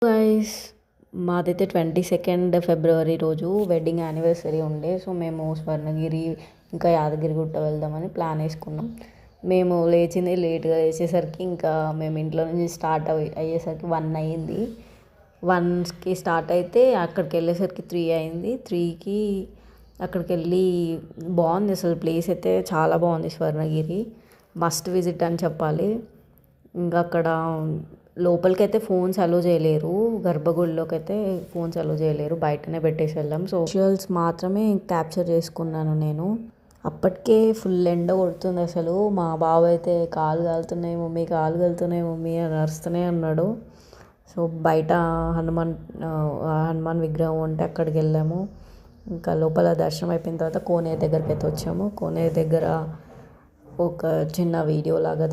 Guys, మాదైతే 22nd ఫిబ్రవరి రోజు wedding anniversary ఉండే. సో మేము స్వర్ణగిరి ఇంకా యాదగిరిగుట్ట వెళ్దామని ప్లాన్ వేసుకున్నాం. మేము లేచింది లేట్గా లేచేసరికి ఇంకా మేము ఇంట్లో నుంచి స్టార్ట్ అయ్యేసరికి 1 అయ్యింది. 1కి స్టార్ట్ అయితే అక్కడికి వెళ్ళేసరికి 3 అయింది. 3కి అక్కడికి వెళ్ళి బాగుంది. అసలు ప్లేస్ అయితే చాలా బాగుంది. స్వర్ణగిరి మస్ట్ విజిట్ అని చెప్పాలి. ఇంకా అక్కడ లోపలికైతే ఫోన్స్ అలో చేయలేరు, గర్భగుడిలోకి అయితే ఫోన్స్ అలో చేయలేరు, బయటనే పెట్టేసి వెళ్ళాం. సో విజువల్స్ మాత్రమే క్యాప్చర్ చేసుకున్నాను నేను. అప్పటికే ఫుల్ ఎండ కొడుతుంది. అసలు మా బాబు అయితే కాలు కాలుతున్నాయి మమ్మీ, కాలు కాలుతున్నాయి మమ్మీ అని అరుస్తూనే ఉన్నాడు. సో బయట హనుమాన్ విగ్రహం ఉంటే అక్కడికి వెళ్ళాము. ఇంకా లోపల దర్శనం అయిపోయిన తర్వాత కోనేరు దగ్గరికి అయితే వచ్చాము. కోనేరు దగ్గర ఒక చిన్న వీడియో లాగా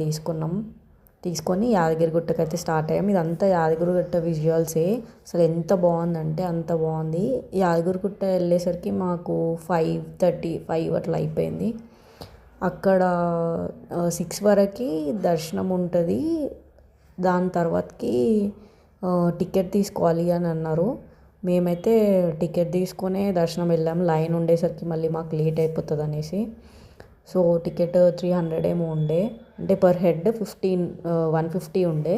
తీసుకొని యాదగిరిగుట్టకి అయితే స్టార్ట్ అయ్యాము. ఇదంతా యాదగిరిగుట్ట విజువల్సే. అసలు ఎంత బాగుందంటే అంత బాగుంది. యాదగిరిగుట్ట వెళ్ళేసరికి మాకు 5:35 అట్లా అయిపోయింది. అక్కడ 6 వరకు దర్శనం ఉంటుంది. దాని తర్వాతకి టికెట్ తీసుకోవాలి అని అన్నారు. మేమైతే టికెట్ తీసుకునే దర్శనం వెళ్ళాము. లైన్ ఉండేసరికి మళ్ళీ మాకు లేట్ అయిపోతుంది అనేసి. సో టికెట్ 300 ఏమో ఉండే, అంటే పర్ హెడ్ 150 ఉండే.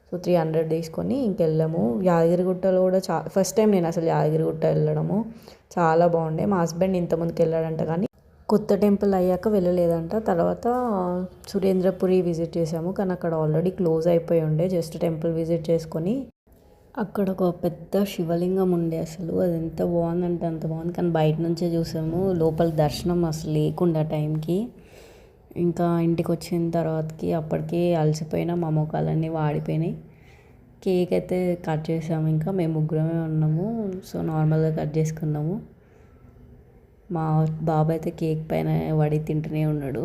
సో 300 తీసుకొని ఇంకెళ్ళాము. యాదగిరిగుట్టలో కూడా ఫస్ట్ టైం నేను అసలు యాదగిరిగుట్ట వెళ్ళడము. చాలా బాగుండే. మా హస్బెండ్ ఇంతకుముందుకు వెళ్ళాడంట కానీ కొత్త టెంపుల్ అయ్యాక వెళ్ళలేదంట. తర్వాత సురేంద్రపురి విజిట్ చేసాము, కానీ అక్కడ ఆల్రెడీ క్లోజ్ అయిపోయి ఉండే. జస్ట్ టెంపుల్ విజిట్ చేసుకొని అక్కడ ఒక పెద్ద శివలింగం ఉండే. అసలు అది ఎంత బాగుందంటే అంత బాగుంది. కానీ బయట నుంచే చూసాము, లోపల దర్శనం అసలు లేకుండా టైంకి. ఇంకా ఇంటికి వచ్చిన తర్వాతకి అప్పటికే అలసిపోయినా, మా మొఖాలన్నీ వాడిపోయినాయి. కేక్ అయితే కట్ చేసాము. ఇంకా మేము ముగ్గురమే ఉన్నాము. సో నార్మల్గా కట్ చేసుకున్నాము. మా బాబు అయితే కేక్ పైన వడి తింటూనే ఉన్నాడు.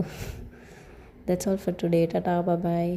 That's all for today. Tata, bye.